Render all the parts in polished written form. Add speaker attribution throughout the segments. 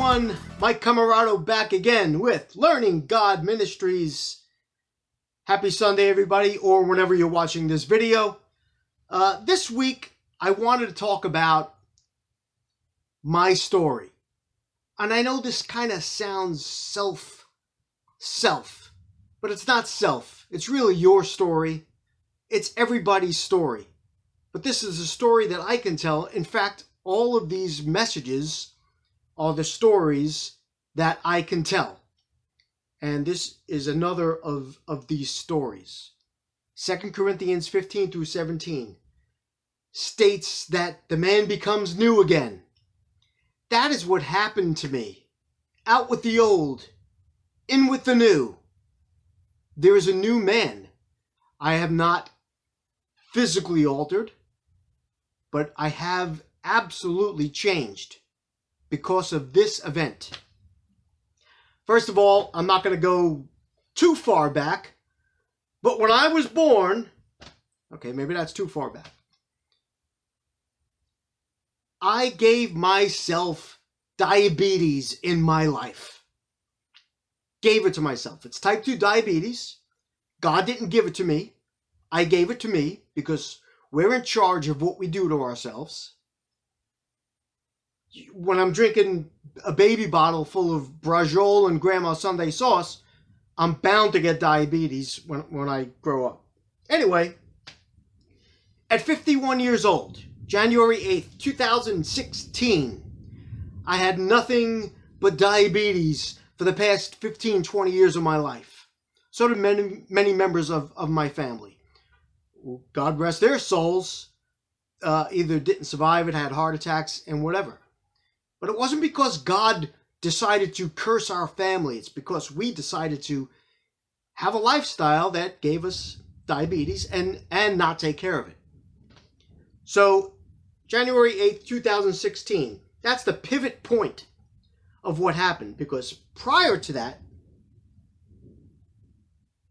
Speaker 1: everyone, Mike Camarado back again with Learning God Ministries. Happy Sunday, everybody, or whenever you're watching this video. This week, I wanted to talk about my story. And I know this kind of sounds self, but it's not self. It's really your story. It's everybody's story. But this is a story that I can tell. In fact, all of these messages are the stories that I can tell. And this is another of these stories. 2 Corinthians 15 through 17 states that the man becomes new again. That is what happened to me. Out with the old, in with the new. There is a new man. I have not physically altered, but I have absolutely changed because of this event. First of all, I'm not going to go too far back, but when I was born, okay, maybe that's too far back, I gave myself diabetes in my life. Gave it to myself. It's type 2 diabetes. God didn't give it to me. I gave it to me because we're in charge of what we do to ourselves. When I'm drinking a baby bottle full of Brajol and Grandma Sunday sauce, I'm bound to get diabetes when I grow up. Anyway, at 51 years old, January 8th, 2016, I had nothing but diabetes for the past 15, 20 years of my life. So did many members of my family. God rest their souls, either didn't survive it, had heart attacks, and whatever. But it wasn't because God decided to curse our family. It's because we decided to have a lifestyle that gave us diabetes and not take care of it. So, January 8th, 2016, that's the pivot point of what happened. Because prior to that,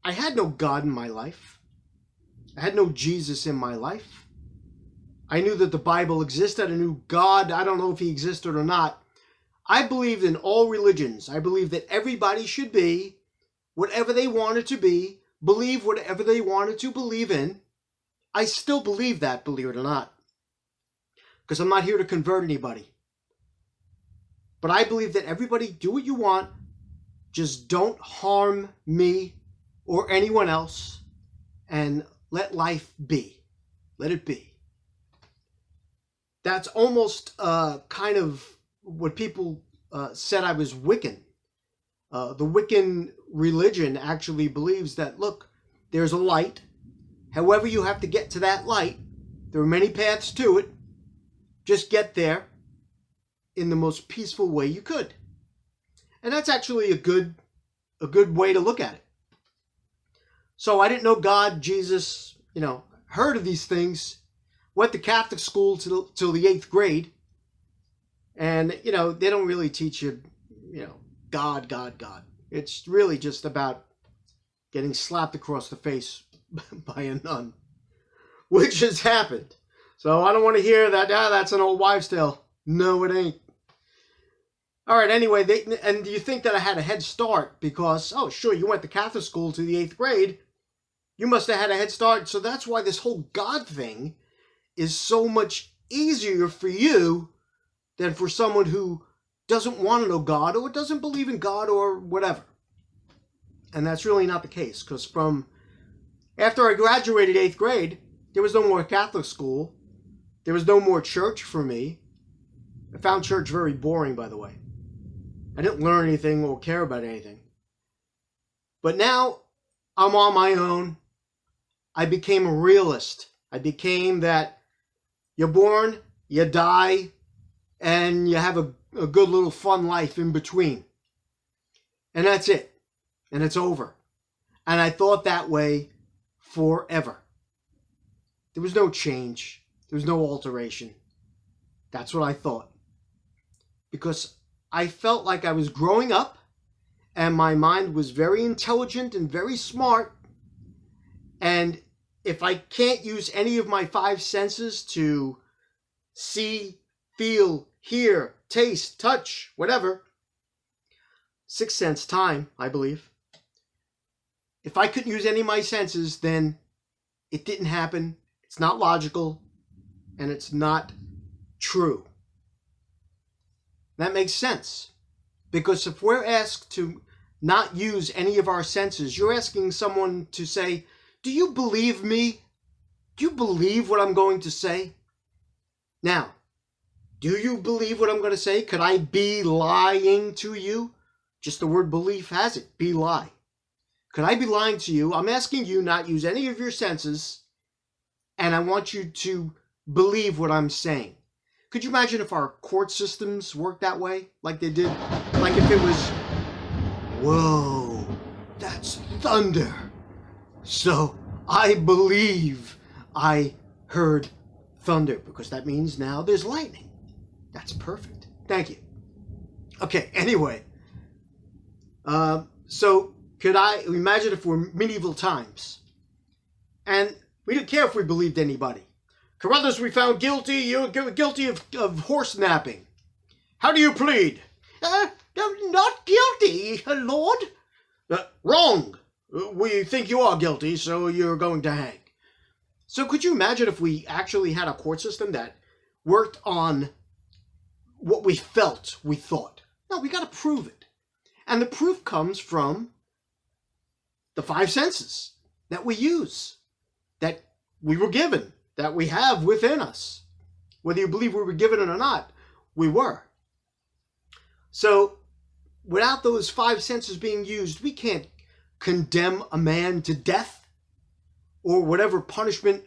Speaker 1: I had no God in my life. I had no Jesus in my life. I knew that the Bible existed. I knew God. I don't know if he existed or not. I believed in all religions. I believed that everybody should be whatever they wanted to be, believe whatever they wanted to believe in. I still believe that, believe it or not, because I'm not here to convert anybody. But I believe that everybody do what you want. Just don't harm me or anyone else, and let life be. Let it be. That's almost kind of what people said I was Wiccan. The Wiccan religion actually believes that, look, there's a light. However you have to get to that light, there are many paths to it. Just get there in the most peaceful way you could. And that's actually a good way to look at it. So I didn't know God, Jesus, heard of these things. Went to Catholic school till the 8th grade. And, they don't really teach you, God. It's really just about getting slapped across the face by a nun, which has happened. So I don't want to hear that, that's an old wives' tale. No, it ain't. All right, anyway, and you think that I had a head start because, oh, sure, you went to Catholic school to the 8th grade. You must have had a head start. So that's why this whole God thing is so much easier for you than for someone who doesn't want to know God or doesn't believe in God or whatever. And that's really not the case, because from after I graduated 8th grade, there was no more Catholic school. There was no more church for me. I found church very boring, by the way. I didn't learn anything or care about anything. But now I'm on my own. I became a realist. I became that you're born, you die, and you have a good little fun life in between. And that's it. And it's over. And I thought that way forever. There was no change. There was no alteration. That's what I thought. Because I felt like I was growing up, and my mind was very intelligent and very smart. And if I can't use any of my 5 senses to see, feel, hear, taste, touch, whatever, sixth sense time, I believe. If I couldn't use any of my senses, then it didn't happen. It's not logical, and it's not true. That makes sense. Because if we're asked to not use any of our senses, you're asking someone to say, do you believe me? Do you believe what I'm going to say? Now, do you believe what I'm going to say? Could I be lying to you? Just the word belief has it, be lie. Could I be lying to you? I'm asking you not use any of your senses, and I want you to believe what I'm saying. Could you imagine if our court systems worked that way, like they did? Like if it was, whoa, that's thunder. So I believe I heard thunder, because that means now there's lightning. That's perfect. Thank you. Okay, anyway. So could I imagine if we're medieval times and we didn't care if we believed anybody? Carruthers, we found guilty. You're guilty of horse napping. How do you plead? Not guilty, Lord. Wrong. We think you are guilty, so you're going to hang. So could you imagine if we actually had a court system that worked on what we felt, we thought? No, we got to prove it. And the proof comes from the five senses that we use, that we were given, that we have within us. Whether you believe we were given it or not, we were. So without those five senses being used, we can't condemn a man to death or whatever punishment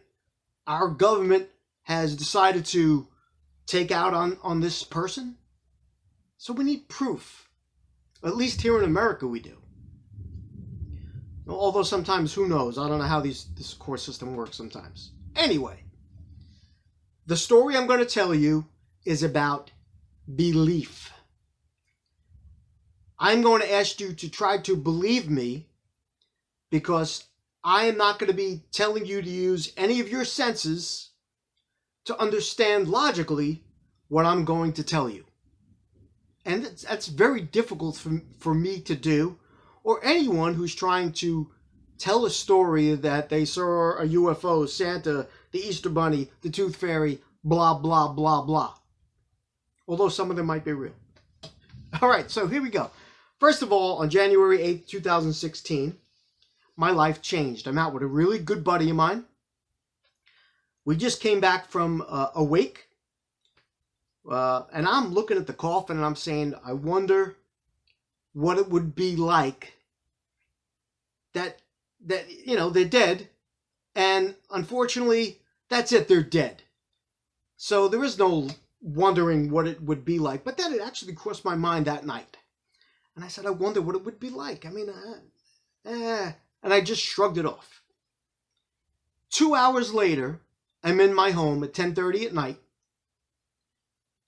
Speaker 1: our government has decided to take out on this person. So we need proof. At least here in America we do. Although sometimes, who knows? I don't know how this court system works sometimes. Anyway, the story I'm going to tell you is about belief. I'm going to ask you to try to believe me, because I am not going to be telling you to use any of your senses to understand logically what I'm going to tell you. And that's very difficult for me to do, or anyone who's trying to tell a story that they saw a UFO, Santa, the Easter Bunny, the Tooth Fairy, blah, blah, blah, blah. Although some of them might be real. All right, so here we go. First of all, on January 8th, 2016, my life changed. I'm out with a really good buddy of mine. We just came back from a wake. And I'm looking at the coffin and I'm saying, I wonder what it would be like that they're dead. And unfortunately, that's it, they're dead. So there is no wondering what it would be like. But then it actually crossed my mind that night. And I said, I wonder what it would be like. I mean, and I just shrugged it off. 2 hours later, I'm in my home at 10:30 at night.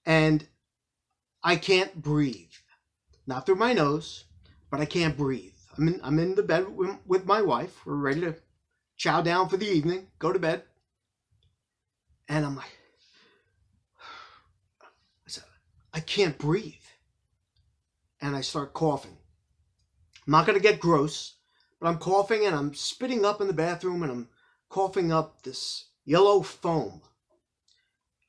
Speaker 1: And I can't breathe. Not through my nose, but I can't breathe. I'm in the bed with my wife. We're ready to chow down for the evening, go to bed. And I'm like, I can't breathe. And I start coughing. I'm not going to get gross, but I'm coughing and I'm spitting up in the bathroom and I'm coughing up this yellow foam.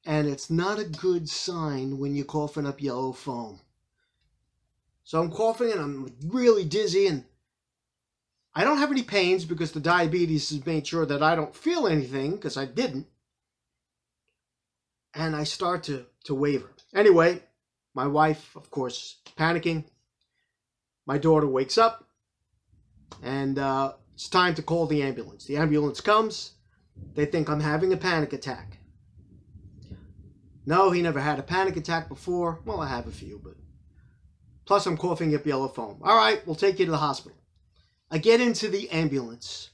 Speaker 1: And it's not a good sign when you're coughing up yellow foam. So I'm coughing and I'm really dizzy, and I don't have any pains because the diabetes has made sure that I don't feel anything, because I didn't. And I start to waver. Anyway, my wife, of course, panicking. My daughter wakes up, and it's time to call the ambulance. The ambulance comes. They think I'm having a panic attack. No, he never had a panic attack before. Well, I have a few, but plus I'm coughing up yellow foam. All right, we'll take you to the hospital. I get into the ambulance,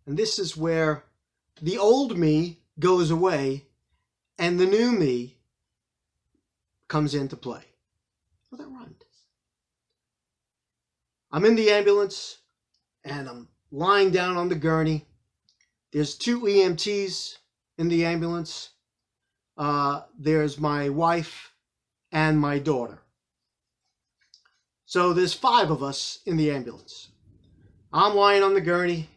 Speaker 1: and this is where the old me goes away and the new me comes into play. Well, that rhymed. I'm in the ambulance, and I'm lying down on the gurney. There's 2 EMTs in the ambulance. There's my wife and my daughter. So there's 5 of us in the ambulance. I'm lying on the gurney.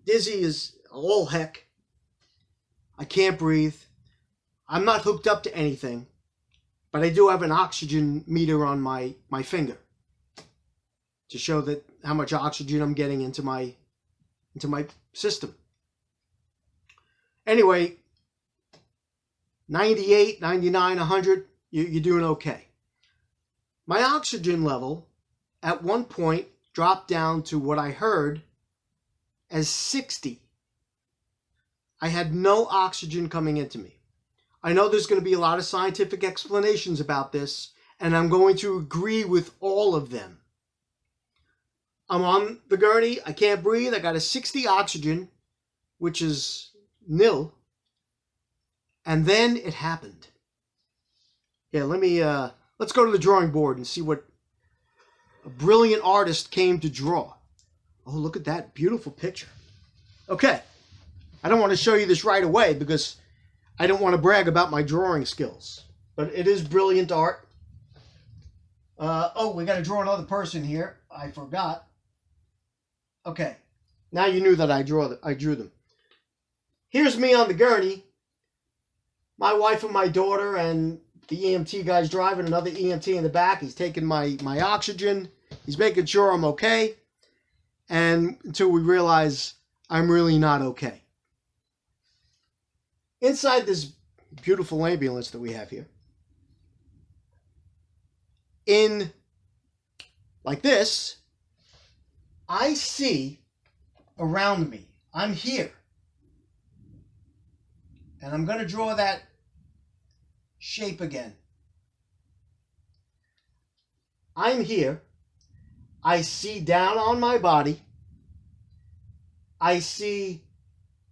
Speaker 1: Dizzy as all heck. I can't breathe. I'm not hooked up to anything, but I do have an oxygen meter on my finger to show that how much oxygen I'm getting into my system. Anyway, 98, 99, 100, you're doing okay. My oxygen level at one point dropped down to what I heard as 60. I had no oxygen coming into me. I know there's going to be a lot of scientific explanations about this, and I'm going to agree with all of them. I'm on the gurney. I can't breathe. I got a 60 oxygen, which is nil. And then it happened. Yeah, let's go to the drawing board and see what a brilliant artist came to draw. Oh, look at that beautiful picture. Okay. I don't want to show you this right away because I don't want to brag about my drawing skills. But it is brilliant art. We got to draw another person here. I forgot. Okay. Now you knew that I drew them. Here's me on the gurney. My wife and my daughter and the EMT guy's driving, another EMT in the back. He's taking my oxygen. He's making sure I'm okay. And until we realize I'm really not okay. Inside this beautiful ambulance that we have here, in like this, I see around me. I'm here. And I'm going to draw that shape again. I'm here. I see down on my body. I see,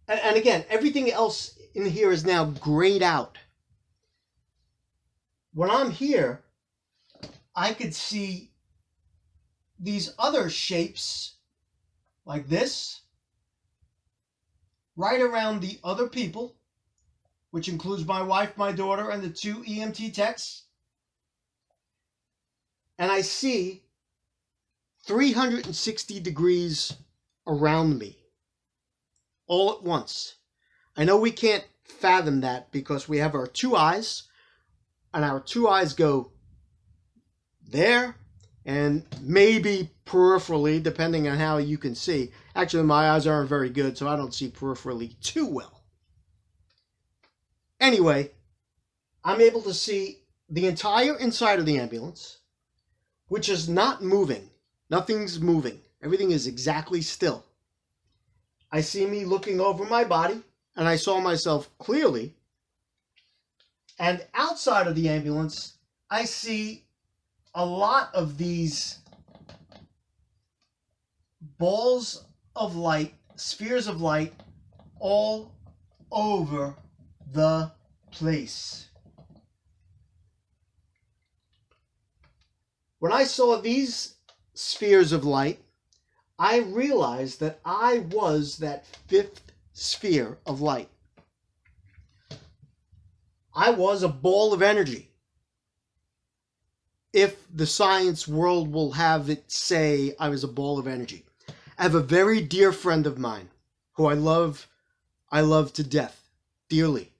Speaker 1: and again, everything else in here is now grayed out. When I'm here, I could see these other shapes like this right around the other people, which includes my wife, my daughter, and the 2 EMT techs. And I see 360 degrees around me all at once. I know we can't fathom that because we have our 2 eyes, and our 2 eyes go there and maybe peripherally, depending on how you can see. Actually, my eyes aren't very good, so I don't see peripherally too well. Anyway, I'm able to see the entire inside of the ambulance, which is not moving. Nothing's moving. Everything is exactly still. I see me looking over my body, and I saw myself clearly. And outside of the ambulance, I see a lot of these balls of light, spheres of light, all over the place. When I saw these spheres of light, I realized that I was that 5th sphere of light. I was a ball of energy. If the science world will have it say I was a ball of energy. I have a very dear friend of mine who I love to death, dearly.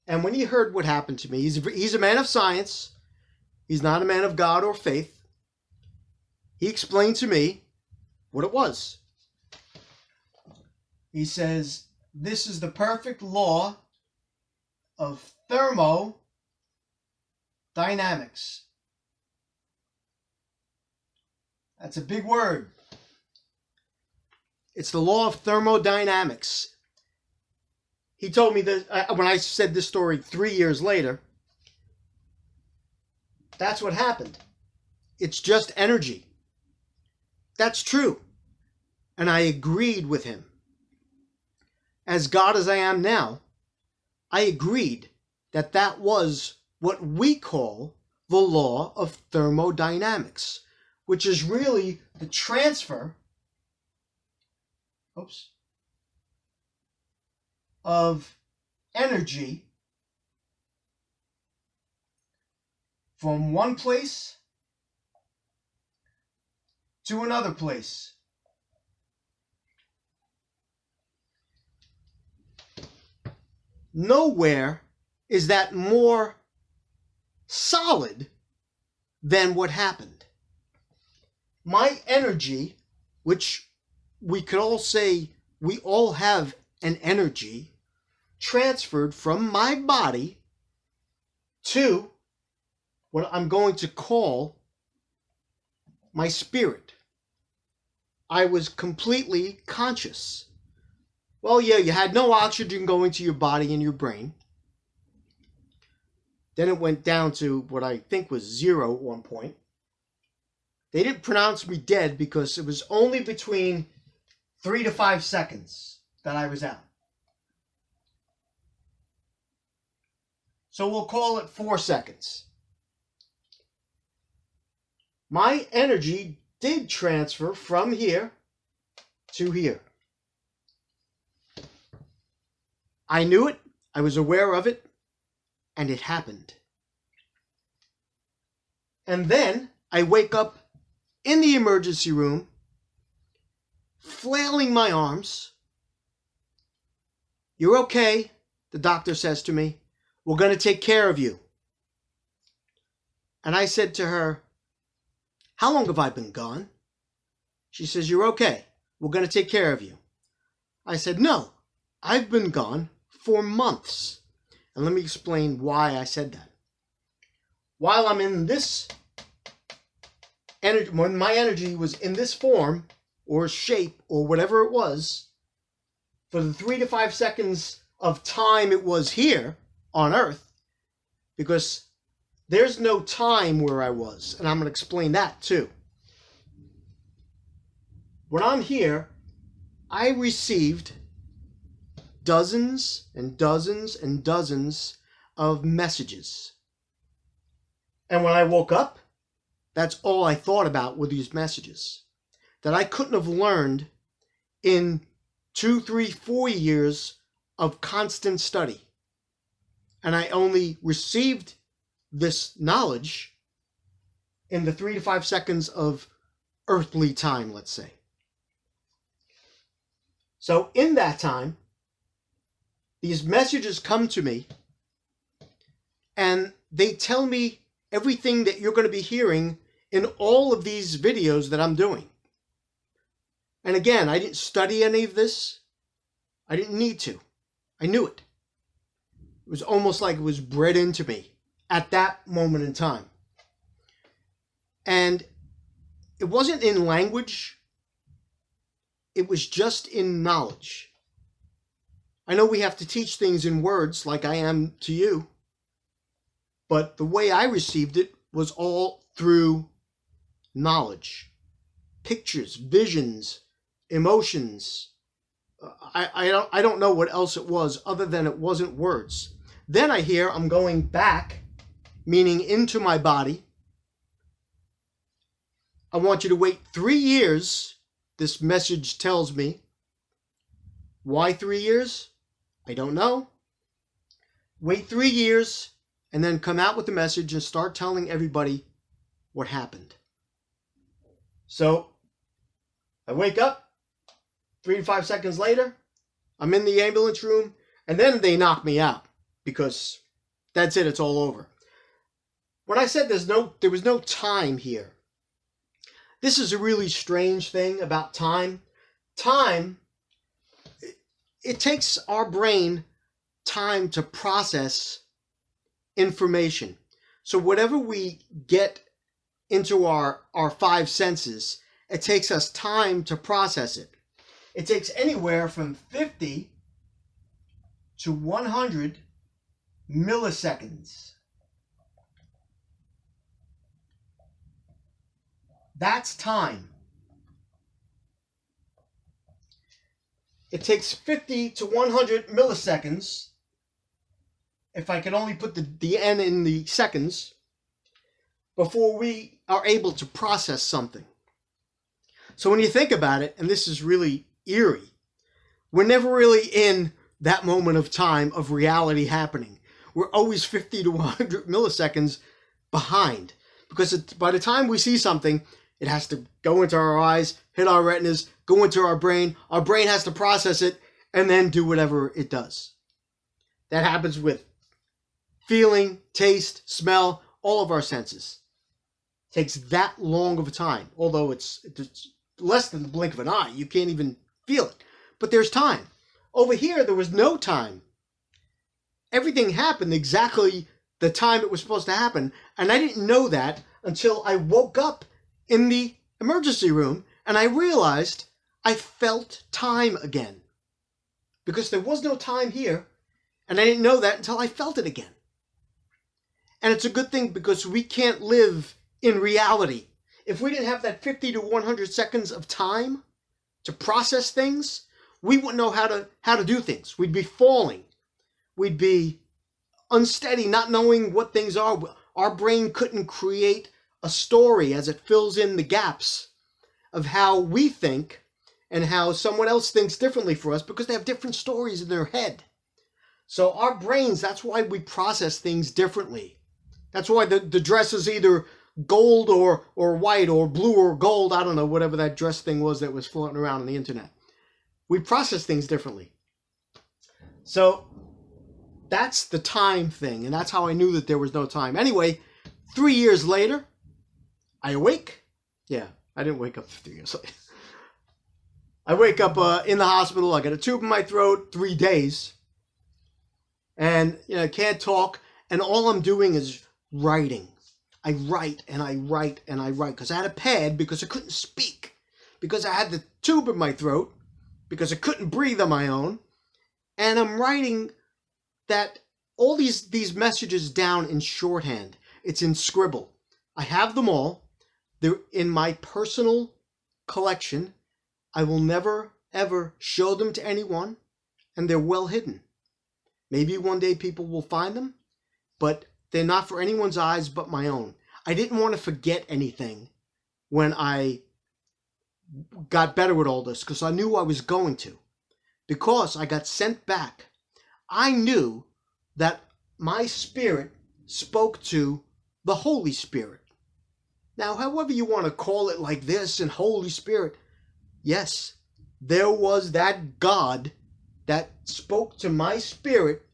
Speaker 1: And when he heard what happened to me, he's a man of science. He's not a man of God or faith. He explained to me what it was. He says, this is the perfect law of thermodynamics. That's a big word. It's the law of thermodynamics. He told me that when I said this story 3 years later, that's what happened. It's just energy. That's true. And I agreed with him. As God as I am now, I agreed that that was what we call the law of thermodynamics, which is really the transfer of energy from one place to another place. Nowhere is that more solid than what happened. My energy, which we could all say we all have an energy, transferred from my body to what I'm going to call my spirit. I was completely conscious. Well, yeah, you had no oxygen going to your body and your brain. Then it went down to what I think was 0 at one point. They didn't pronounce me dead because it was only between 3 to 5 seconds that I was out. So we'll call it 4 seconds. My energy did transfer from here to here. I knew it, I was aware of it, and it happened. And then I wake up in the emergency room, flailing my arms. "You're okay," the doctor says to me. "We're going to take care of you." And I said to her, "How long have I been gone?" She says, "You're okay. We're going to take care of you." I said, "No, I've been gone for months." And let me explain why I said that. While I'm in this energy, when my energy was in this form or shape or whatever it was, for the 3 to 5 seconds of time it was here on Earth, because there's no time where I was, and I'm going to explain that too. When I'm here, I received dozens and dozens and dozens of messages. And when I woke up, that's all I thought about were these messages that I couldn't have learned in 2, 3, 4 years of constant study. And I only received this knowledge in the 3 to 5 seconds of earthly time, let's say. So in that time, these messages come to me and they tell me everything that you're going to be hearing in all of these videos that I'm doing. And again, I didn't study any of this. I didn't need to. I knew it. It was almost like it was bred into me at that moment in time. And it wasn't in language. It was just in knowledge. I know we have to teach things in words like I am to you, but the way I received it was all through knowledge, pictures, visions, emotions. I don't know what else it was other than it wasn't words. Then I hear I'm going back, meaning into my body. I want you to wait 3 years, this message tells me. Why 3 years? I don't know. Wait 3 years and then come out with the message and start telling everybody what happened. So I wake up, 3 to 5 seconds later, I'm in the ambulance room, and then they knock me out because that's it, it's all over. When I said there was no time here, this is a really strange thing about time. Time, it takes our brain time to process information. So whatever we get into our 5 senses, it takes us time to process it. It takes anywhere from 50 to 100 milliseconds. That's time. It takes 50 to 100 milliseconds, if I can only put the N in the seconds, before we are able to process something. So when you think about it, and this is really eerie, we're never really in that moment of time of reality happening. We're always 50 to 100 milliseconds behind. Because by the time we see something, It has to go into our eyes, hit our retinas, go into our brain. Our brain has to process it and then do whatever it does. That happens with feeling, taste, smell, all of our senses. It takes that long of a time, although it's less than the blink of an eye. You can't even feel it. But there's time. Over here, there was no time. Everything happened exactly the time it was supposed to happen, and I didn't know that until I woke up in the emergency room and I realized I felt time again. Because there was no time here, and I didn't know that until I felt it again. And it's a good thing because we can't live in reality. If we didn't have that 50 to 100 seconds of time to process things, we wouldn't know how to do things. We'd be falling. We'd be unsteady, not knowing what things are. Our brain couldn't create a story as it fills in the gaps of how we think and how someone else thinks differently for us because they have different stories in their head. So our brains, that's why we process things differently. That's why the dress is either gold or white or blue or gold. I don't know, whatever that dress thing was that was floating around on the internet. We process things differently. So that's the time thing, and that's how I knew that there was no time. Anyway, 3 years later, I awake. Yeah, I didn't wake up 3 years later. I wake up in the hospital. I got a tube in my throat, 3 days. And I can't talk, and all I'm doing is writing. I write and I write and I write because I had a pad because I couldn't speak, because I had the tube in my throat, because I couldn't breathe on my own. And I'm writing that all these messages down in shorthand. It's in scribble. I have them all. They're in my personal collection. I will never, ever show them to anyone, and they're well hidden. Maybe one day people will find them, but they're not for anyone's eyes but my own. I didn't want to forget anything when I got better with all this because I knew I was going to. Because I got sent back, I knew that my spirit spoke to the Holy Spirit. Now, however you want to call it like this and Holy Spirit, yes, there was that God that spoke to my spirit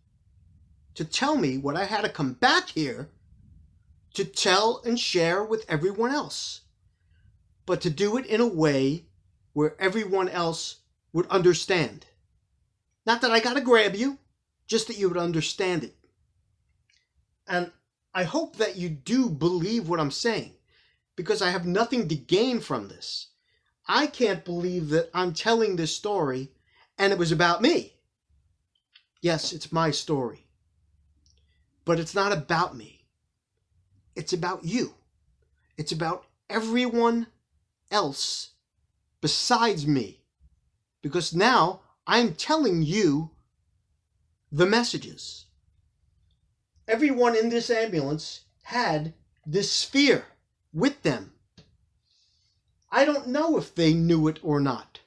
Speaker 1: to tell me what I had to come back here to tell and share with everyone else, but to do it in a way where everyone else would understand. Not that I got to grab you, just that you would understand it. And I hope that you do believe what I'm saying, because I have nothing to gain from this. I can't believe that I'm telling this story and it was about me. Yes, it's my story. But it's not about me. It's about you. It's about everyone else besides me. Because now I'm telling you the messages. Everyone in this ambulance had this sphere with them. I don't know if they knew it or not,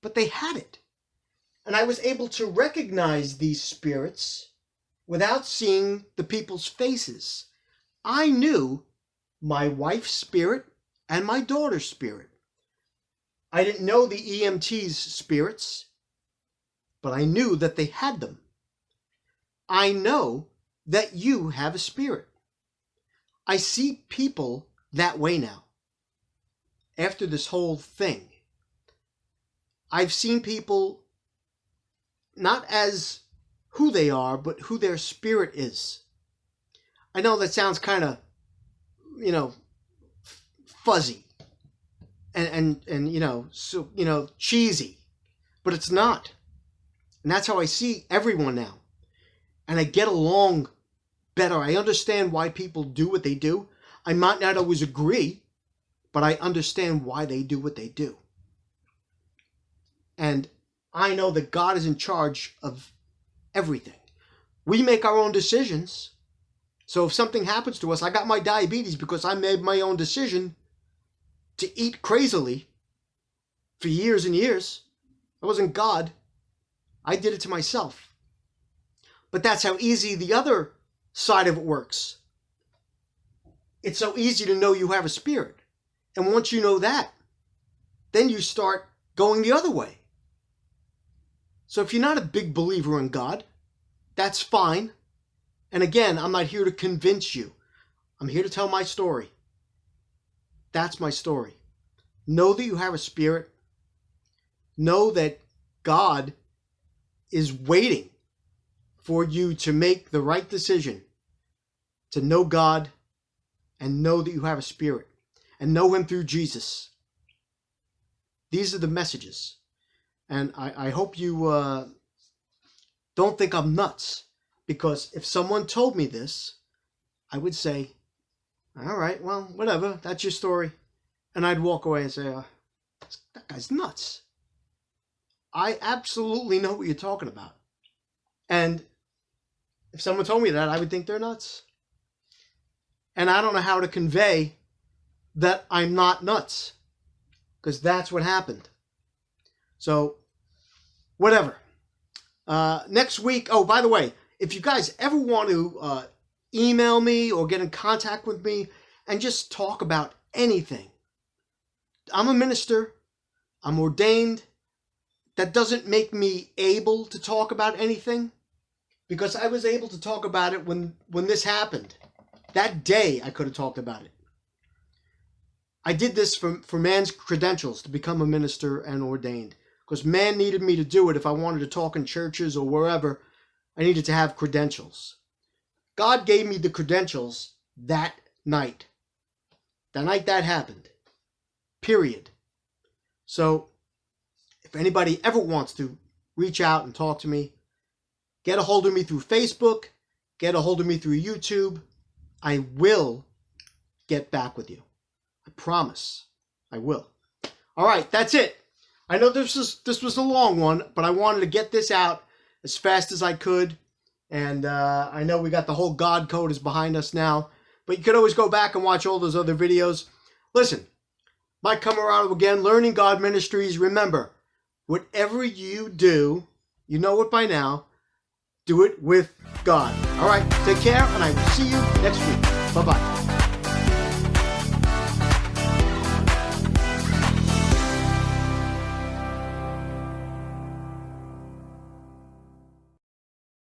Speaker 1: but they had it. And I was able to recognize these spirits without seeing the people's faces. I knew my wife's spirit and my daughter's spirit. I didn't know the EMT's spirits, but I knew that they had them. I know that you have a spirit. I see people that way now. After this whole thing, I've seen people not as who they are, but who their spirit is. I know that sounds kind of, fuzzy and cheesy, but it's not. And that's how I see everyone now. And I get along better. I understand why people do what they do. I might not always agree, but I understand why they do what they do. And I know that God is in charge of everything. We make our own decisions. So if something happens to us, I got my diabetes because I made my own decision to eat crazily for years and years. I wasn't God. I did it to myself. But that's how easy the other side of it works. It's so easy to know you have a spirit. And once you know that, then you start going the other way. So if you're not a big believer in God, that's fine. And again, I'm not here to convince you. I'm here to tell my story. That's my story. Know that you have a spirit. Know that God is waiting for you to make the right decision, to know God and know that you have a spirit and know Him through Jesus. These are the messages. And I hope you don't think I'm nuts, because if someone told me this, I would say, all right, well, whatever, that's your story. And I'd walk away and say, that guy's nuts. I absolutely know what you're talking about. And if someone told me that, I would think they're nuts. And I don't know how to convey that I'm not nuts, because that's what happened. So, whatever. Next week, oh, by the way, if you guys ever want to email me or get in contact with me and just talk about anything, I'm a minister. I'm ordained. That doesn't make me able to talk about anything, because I was able to talk about it when this happened. That day, I could have talked about it. I did this for man's credentials to become a minister and ordained, because man needed me to do it. If I wanted to talk in churches or wherever, I needed to have credentials. God gave me the credentials that night. The night that happened. Period. So, if anybody ever wants to reach out and talk to me, get a hold of me through Facebook, get a hold of me through YouTube. I will get back with you. I promise. I will. All right, that's it. I know this was a long one, but I wanted to get this out as fast as I could. And I know we got the whole God code is behind us now, but you could always go back and watch all those other videos. Listen, Mike Camarado again, Learning God Ministries. Remember, whatever you do, you know it by now, do it with God. All right, take care, and I will see you next week. Bye-bye.